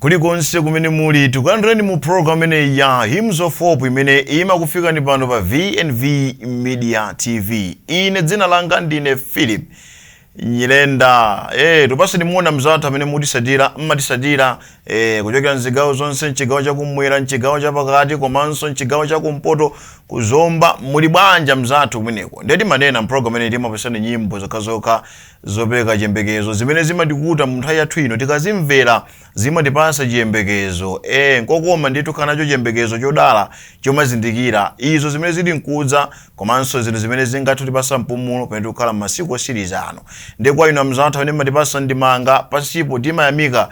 kulikonse kumene muli tikulandireni mu program imene ya Hymns of Hope imene imakufika ni pano pa VNV Media TV. Ine dzina langa ndine Philip Nyirenda. Tupase nimuona mzathu amene mmatisatira kuchokera nzigawo zonse, nchigawo chakumwera, nchigawo chapakati, komanso nchigawo chakumpoto, kuzomba, muli banja mzathu kumeneko. Ndeti manena program imene timapesani nyimbo zokhazokha zopereka chiyembekezo zimene zimatikuta mu nthawi yathu ino tikazimvera zimatipasa chiyembekezo. Nkokoma nditu khanacho chiyembekezo chodala chomazindikira izo zimene zili nkudza, komanso zinthu zimene zingatipasa mpumulo pamene tikukhala masiku osiriza ano. Ndekwa ino mzathu amene matipasa ndimanga pasipo timayamika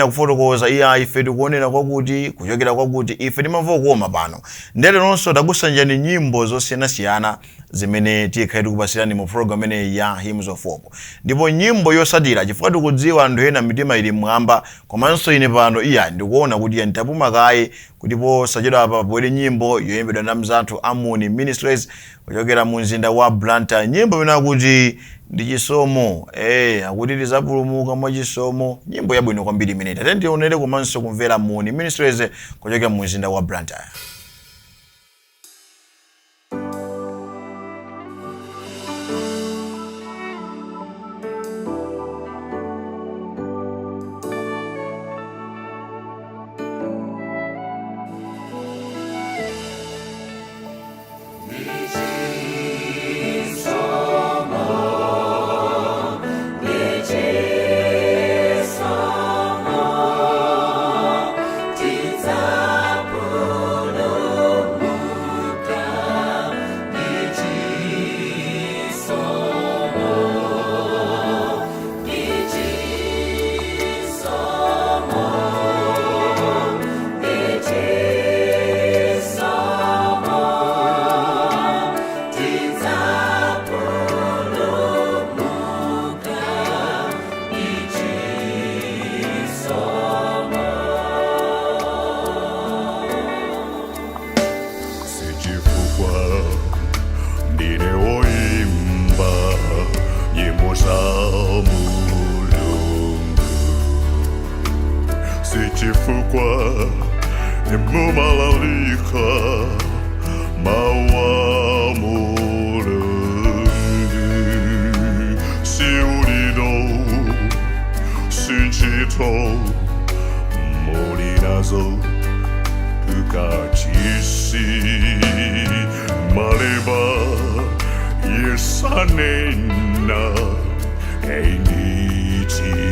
kufotokoza ife tikuonera kwakuti kuchokera kwakuti ife timamva kukoma pano. Ndere nonso takusanjani nyimbo zosiyanasiyana zimene tikhala tikupasirani mu program imene ya Hymns of Hope. Ndipo nyimbo yosatira chifukwa tikudziwa anthu ena mitima ili mwamba, komanso ine pano ndikuona kuti nditapuma kaye kutipo sachedwa apa bwere nyimbo yoyimbidwa na mzathu Amoni Ministries kuchokera mu mzinda wa Blantyre. Nyimbo imene akuti ndi chisomo, akuti tizapulumuka mwa chisomo. Nyimbo yabwino kwambiri imene tatentionere komanso kumvera Amoni Ministries kuchokera mu mzinda wa Blantyre. Sichifukwa mumalalika mawa mulungu, siulino sinchito mulinazo tukachisi maleba yesanena einichiso.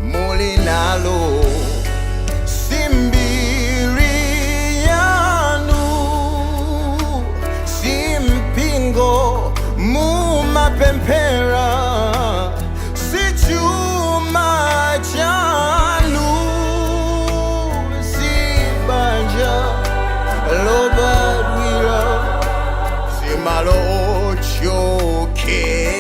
Mulinalo simbirianu simpingo mumapempera sichuma chanu sibanja lobadwira simalo chokera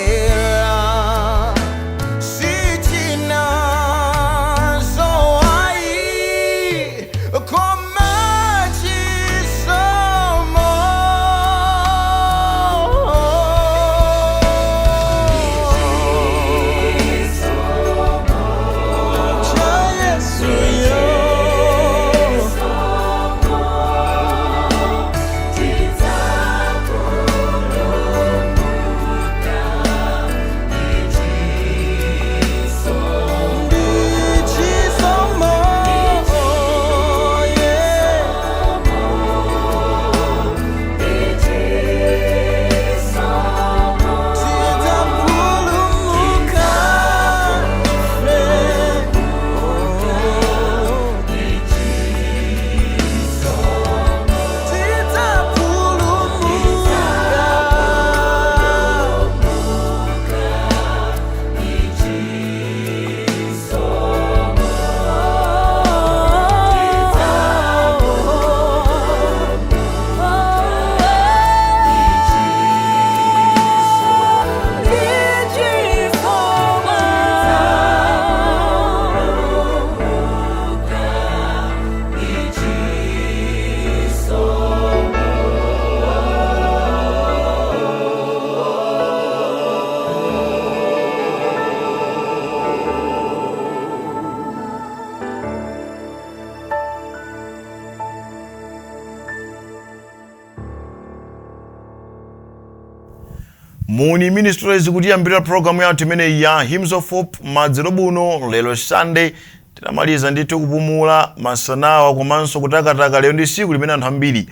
Muni Ministries kutiyambira program yathu imene ya Hymns of Hope madzero buno lero Sunday tinamaliza ndithu kupumula masanawa komanso kutakataka lero ndi siku limene anthu ambiri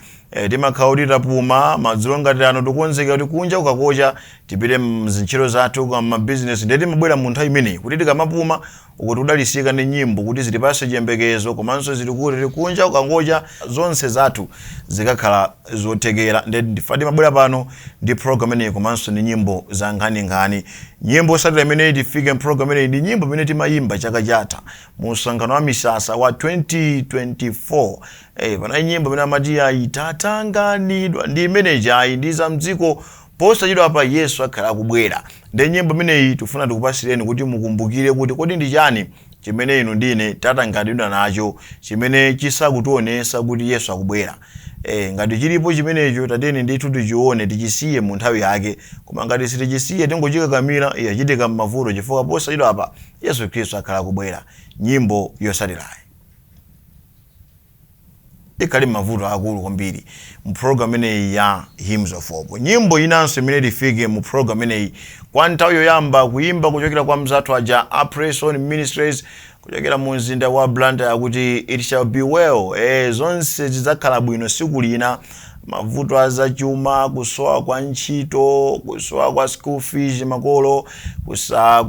timakhala tapuma madzero ngati ano tikonzeka kuti kunja ukakocha tipite mzintchito zathu kwa mabusiness ndeti mabwera mu nthawi imeneyi kuti tikamapuma ukuti udalisika ndi nyimbo kuti zitipase chiyembekezo komanso zili kuti kunja ukangocha zonse zathu zikakhala zothekera ndeti ndifati mabwera pano ndi program imeneyi komanso ndi nyimbo za nkhani. Nyimbo satira imeneyi tifike program imeneyi ndi nyimbo imene timayimba chaka chatha mu msonkhano wa misasa wa 2024. Pana nyimbo imene amati itatanganidwa ndi imene jayi ndi za mdziko posachedwa pa Yesu akhala akubwera. Ndi nyimbo imeneyi tifuna tikupasireni kuti mukumbukire kuti kodi ndi chani chimene inu ndine tatanganidwa nacho chimene chisakutionesa kuti Yesu akubwera. Ngati chilipo chimenecho tateni ndithu tichione tichisiye mu nthawi yake, koma ngati sitichisiye tingochika kamira yachitika m'mavuto chifukwa posachedwa apa Yesu Khristu akhala akubwera. Nyimbo yosatirayi ikali mavuto akulu kwambiri mu program ineyi ya Hymns of Hope. Nyimbo inanso imene tifike mu program ineyi kwa nthawi yoyamba kuimba kuchokera kwa mzathu aja Preston Ministries kuchokera mu mzinda wa Blantyre akuti it shall be well. Zonse zidzakhala bwino siku lina. Mavuto azachuma, kusowa kwa ntchito, kusowa kwa school fees makolo,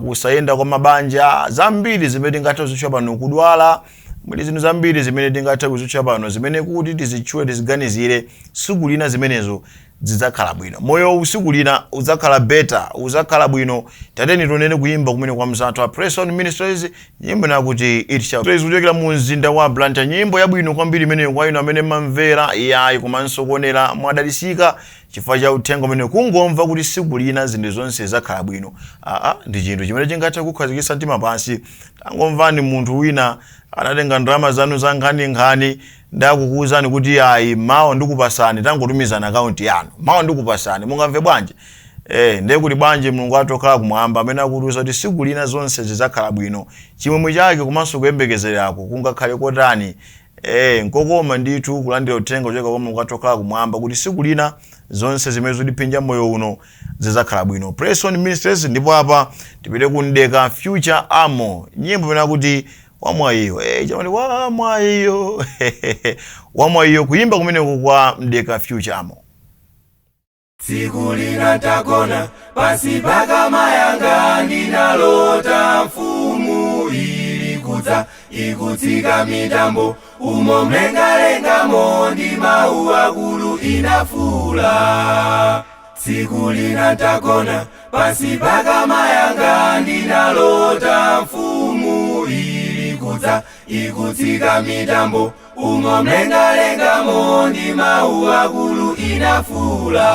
kusayenda kwa mabanja, zambiri zimene tingathe kuzitchula pano, kudwala, muli zinthu zambiri zimene tingathe kuzitchula pano zimene kuti tizitchule tiziganizire siku lina zimenezo zidzakhala bwino. Moyo usiku lina udzakhala better, udzakhala bwino. Tateni tonene kuimba kumene kwa mzathu wa Preston Ministries nyimbo nakuti it shall be well kuchokera mu mzinda wa Blantyre. Nyimbo yabwino kwambiri imene kwa inu amene mamvera yayi komanso kuonera mwadalisika chifukwa cha uthenga umene kungomva kuti siku lina zinthu zonse zidzakhala bwino. Ndi chinthu chimene chingathe kukhazikitsa mtima pansi. Tangomvani munthu wina anatenga ndalama zanu za nkhani ndakukuwuzani kuti ayi mawa ndikupasani tangotumizana account yanu, mawa ndikupasani, mungamve bwanji? Ndiye kuti bwanji Mulungu atokhala kumwamba amene akutiuza kuti siku lina zonse zidzakhala bwino. Chimwemwe chake komanso kuyembekezerako kungakhale kotani. Nkokoma ndithu kulandira uthenga kuchokera kwa Mulungu atokhala kumwamba kuti siku lina zonse zimene zidipinja moyo uno zidzakhala bwino. Preston Ministries ndipo apa tipite kundeka Future Amo. Nyimbo imene akuti wamwayiyo. Jamani wamwayiyo. Wamwayiyo kuimba kumene kwa mdeka Future Amo. Siku lina takona pasi paka mayanga ndinalota mfumu ilikuza ikutsika mitambo umo mlengalengamo ndi mawu akulu inafula. Siku lina takona pasi paka mayanga ndinalota mfumu ilikuza ikutsika mitambo umo mlengalengamo ndi mawu akulu inafula.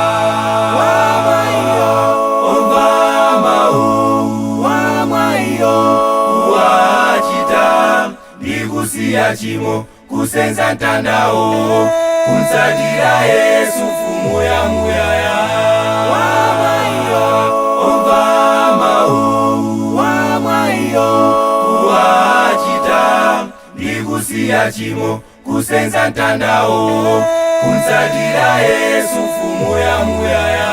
Wamwayiyo omva mawu, wamwayiyo wachita ndikusiya chimo kusenza mtandawo kunsatira Yesu mfumu ya muyaya. Wamwayiyo omva mawu, wamwayiyo wachita ndikusiya chimo kusenza mtandawo kunsatira Yesu mfumu ya muyaya.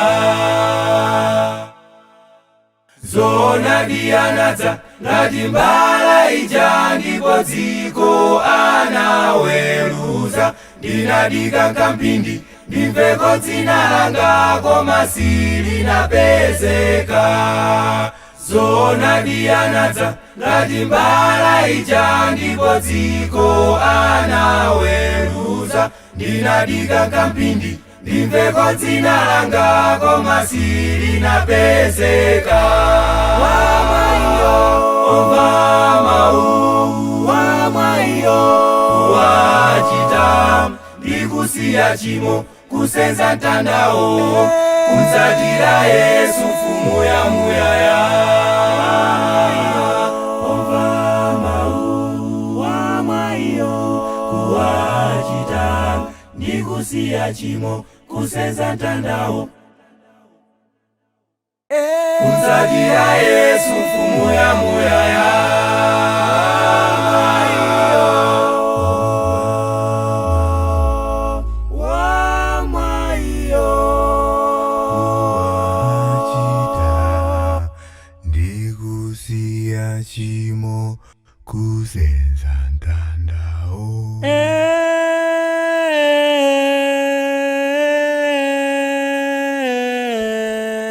Zona dianadza ngati mbala ija ndipo dziko anaweruza. Ndinadika nkampindi ndimveko dzina langa koma silinapezeka. Zona dianadza ngati mbala ija ndipo dziko anaweruza. Ndinadika nkampindi ndimveko dzina langa koma silinapezeka. Wamwayiyo omva mawu, wamwayiyo wachita ndikusiya chimo kusenza mtandawo kunsatira Yesu mfumu ya muyaya. Omva mawu, wamwayiyo wachita ndikusiya chimo kusenza mtandawo kunsatira Yesu mfumu ya muyaya. Wamwayiyo wachita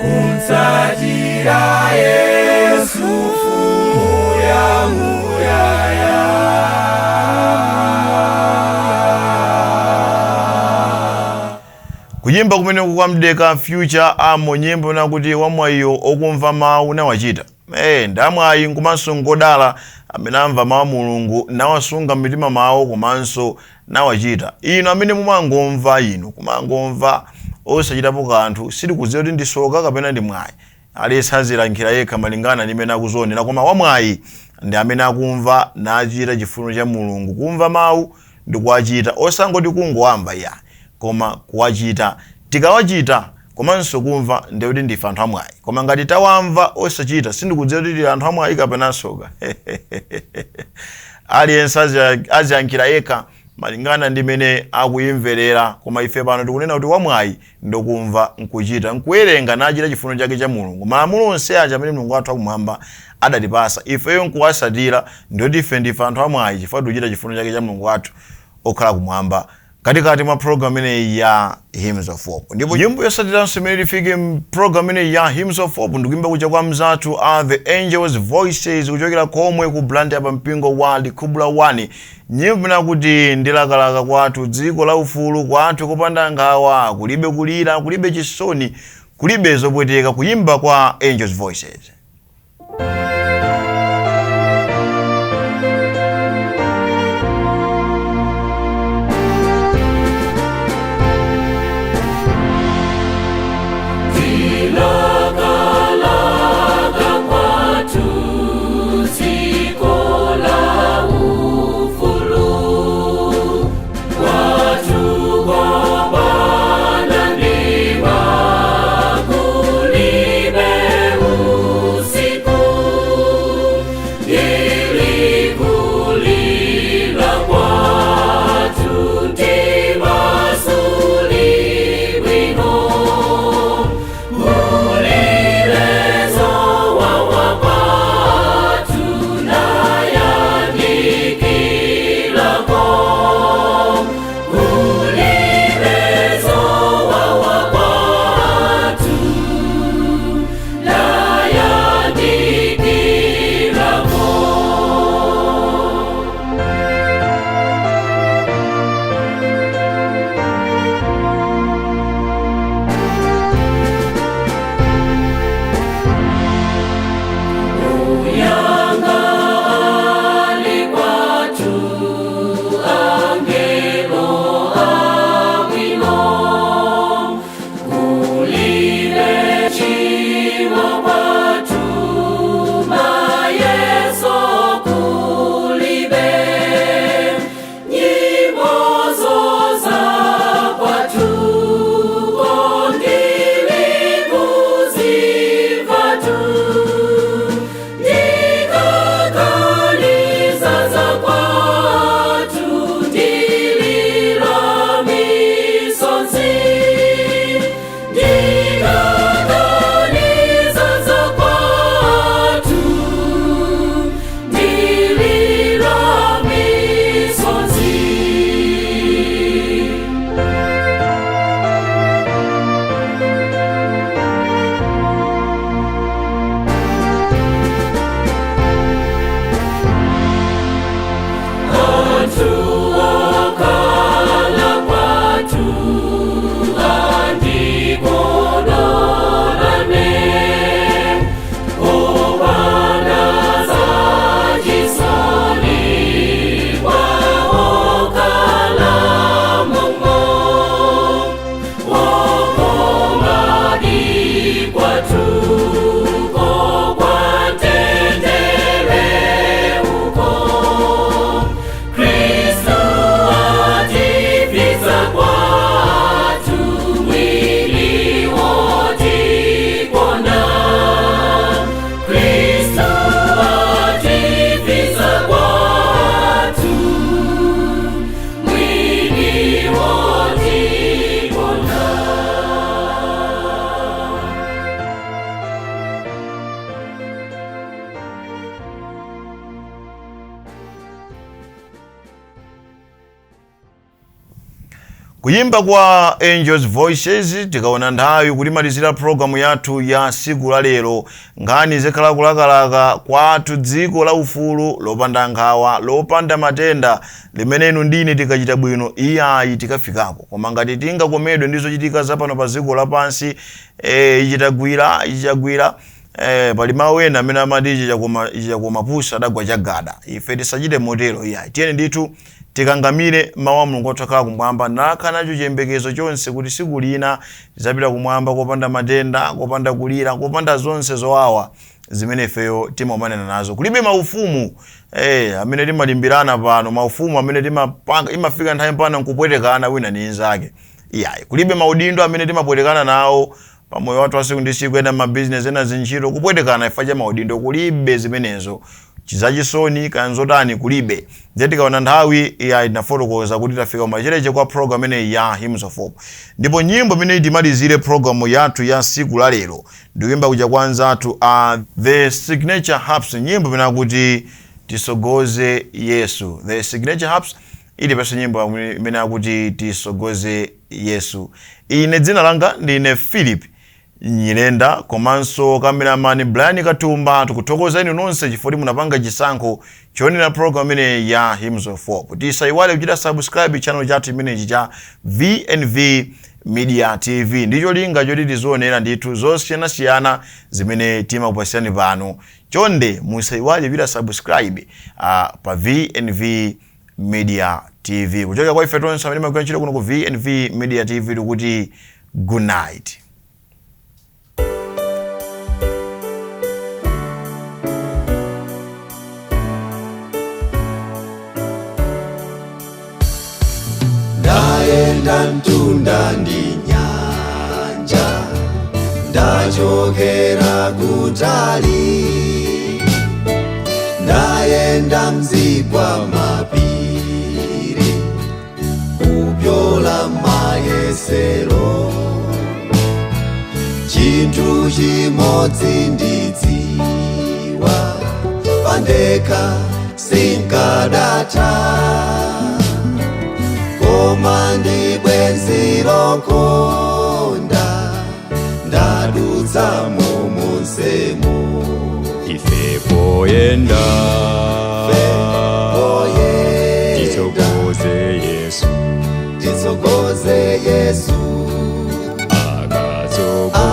kumsatira Yesu mfumu ya muyaya. Kuyimba kumene kukamdeka Future amo nyimbo nakuti wamwayo okumva mawu nawachita. Ndamwayi nkumanso ngodala amene amva mawu Mulungu nawasunga mitima mawo komanso nawachita. Ino amene mumangomva ino kumangomva osachitapo kanthu sili kuziwa kuti ndisoka kapena ndi mwayi. Aliyesazilankhira yekha malingana ndi imene akuzonera, koma wamwayi ndi amene akumva nachita chifuniro cha Mulungu. Kumva mawu ndi kuwachita, osangoti kungowamva ya koma kuwachita. Tikawachita komanso kumva ndi kuti ndife anthu amwayi, koma ngati tawamva osachita sindikudziwa kuti ndi anthu amwayi kapena soka. Aliyense aziyankhira yekha malingana ndi imene akuyimverera, koma ife pano tikunena kuti wamwayi ndokumva nkuchita, nkuwerenga nachita chifuniro chake cha Mulungu. Malamulo onse aja amene Mulungu wathu akumwamba adatipasa ifeyo nkuwasatira, ndoti ife ndife anthu amwayi chifukwa tikuchita chifuniro chake cha Mulungu wathu okhala kumwamba katikati mwa program ineyi ya Hymns of Hope. Ndipo nyimbo yosatiranso imene tifike program ineyi ya Hymns of Hope ndikuimba kucha kwa mzathu The Angels Voices kuchokera komwe ku Blantyre pa mpingo wa Likubula 1. Nyimbo nakuti ndilakalaka kwathu dziko la ufulu kwathu kopanda ngawa, kulibe kulira, kulibe chisoni, kulibe zopweteka. Kuyimba kwa Angels Voices. Kulibe Kuyimba kwa Angels Voices tikaona nthawi kulimalizira programu yathu ya siku la lero. Nkhani zikhala kulakalaka kwathu dziko la ufulu lopanda nkhawa lopanda matenda limene inu ndine tikachita bwino iyayi tikafikako. Koma ngati tingakomedwe ndizo chitika zapano pa dziko lapansi ichitagwira pali mawu ena amene amati ichakoma pusa adagwa chagada. Ife tisachite motero iyayi. Tiyeni ndithu tikangamire mawu a Mulungu otakhala kumwamba nakhala nacho chiyembekezo chonse kuti siku lina tizapita kumwamba kopanda matenda, kopanda kulira, kopanda zonse zowawa zimene ifeyo timaomanena nazo. Kulibe maufumu amene timalimbirana pano, maufumu amene timapanga imafika nthawi pano nkupwetekana wina ndi nzake. Iyayi, kulibe maudindo amene timapwetekana nawo pamoyo wathu wasiku ndi siku, ena mabusiness ena zinchito kupwetekana ifa cha maudindo. Kulibe zimenezo. Chizachisoni kanzotani kulibe. Ndiye tikaona nthawi ya inafotokoza kuti tafika machereche kwa program ene ya Hymns of Hope. Ndipo nyimbo imene timalizire programu yathu ya siku la lero ndikuimba kuja kwanza atu The Signature Harps, nyimbo imene akuti tisogoze Yesu. The Signature Harps ili pesa nyimbo imene akuti tisogoze Yesu. Ine dzina langa ndine Philip Nyilenda, komanso cameraman Brian Katumba. Tikuthokozeni nonse chifukwa munapanga chisankho chonera program ine ya Hymns of Hope. Tisaiwale kuchita subscribe channel chathu imene cha VNV Media TV. Ndicho linga choti tizionera ndithu zosiyanasiyana zimene timakupasirani pano. Chonde musaiwale kuchita subscribe pa VNV Media TV. Kuchoka kwa ife tonse amene makuyana chiro kuno ku VNV Media TV tikuti good night. Ndaenda mtunda ndi nyanja, ndachokera kutali, ndaenda mzigwa mapiri, kupyola mayesero, chinthu chimodzi ndidziwa, pandekha sinkadatha, koma ndi bwenzi lokonda ndadutsa monsemo. Ife poyenda tisogoze Yesu, tisogoze Yesu, akatsogola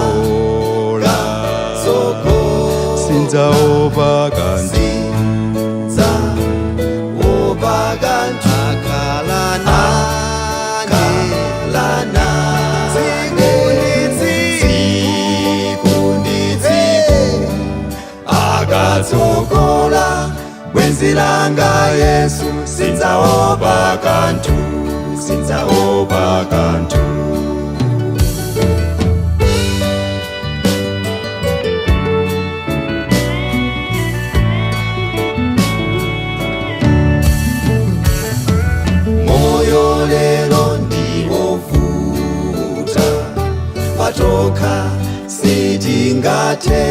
sinzaopa kanthu, sinzaopa kanthu, akhala nane tsiku ndi tsiku, akatsogola bwenzi langa Yesu, sinzaopa kanthu, sinzaopa kanthu. Moyo lero ndiwovuta, patokha sitingathe,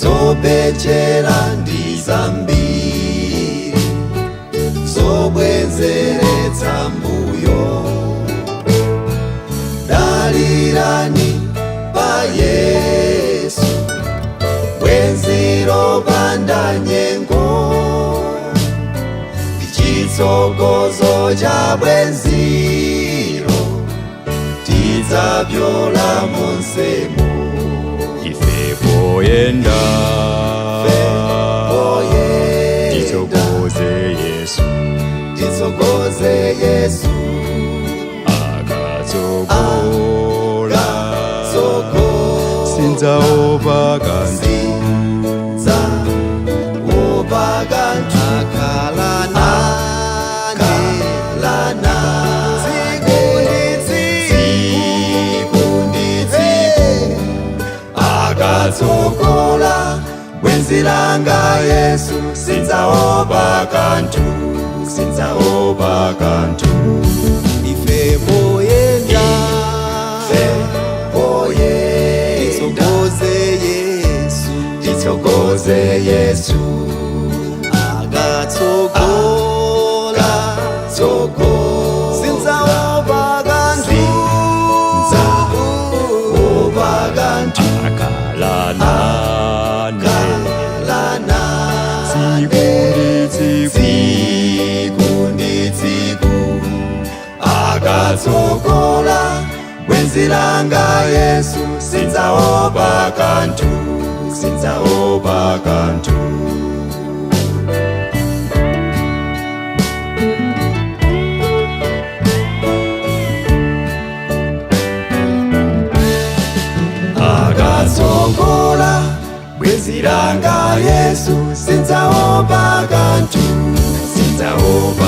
zopechera ndi zambiri, zobwezeretsa mbuyo, dalirani pa Yesu, bwenzi lopanda nyengo, chitsogozo cha bwenziro, tidzapyola monsemo. ife poyenda tisogoze Yesu, tisogoze Yesu, akatsogola sinzaopa kanthu, sinzaopa kanthu, akhala nane tsiku ndi tsiku, akatsogola bwenzi langa Yesu, sinzaopa kanthu, sinzaopa kanthu. Ife poyenda tisogoze Yesu, tisogoze Yesu, akatsogola bwenzi langa Yesu, sinzaopa kanthu, sinzaopa kanthu. Akatsogola bwenzi langa Yesu, sinzaopa kanthu, sinzaopa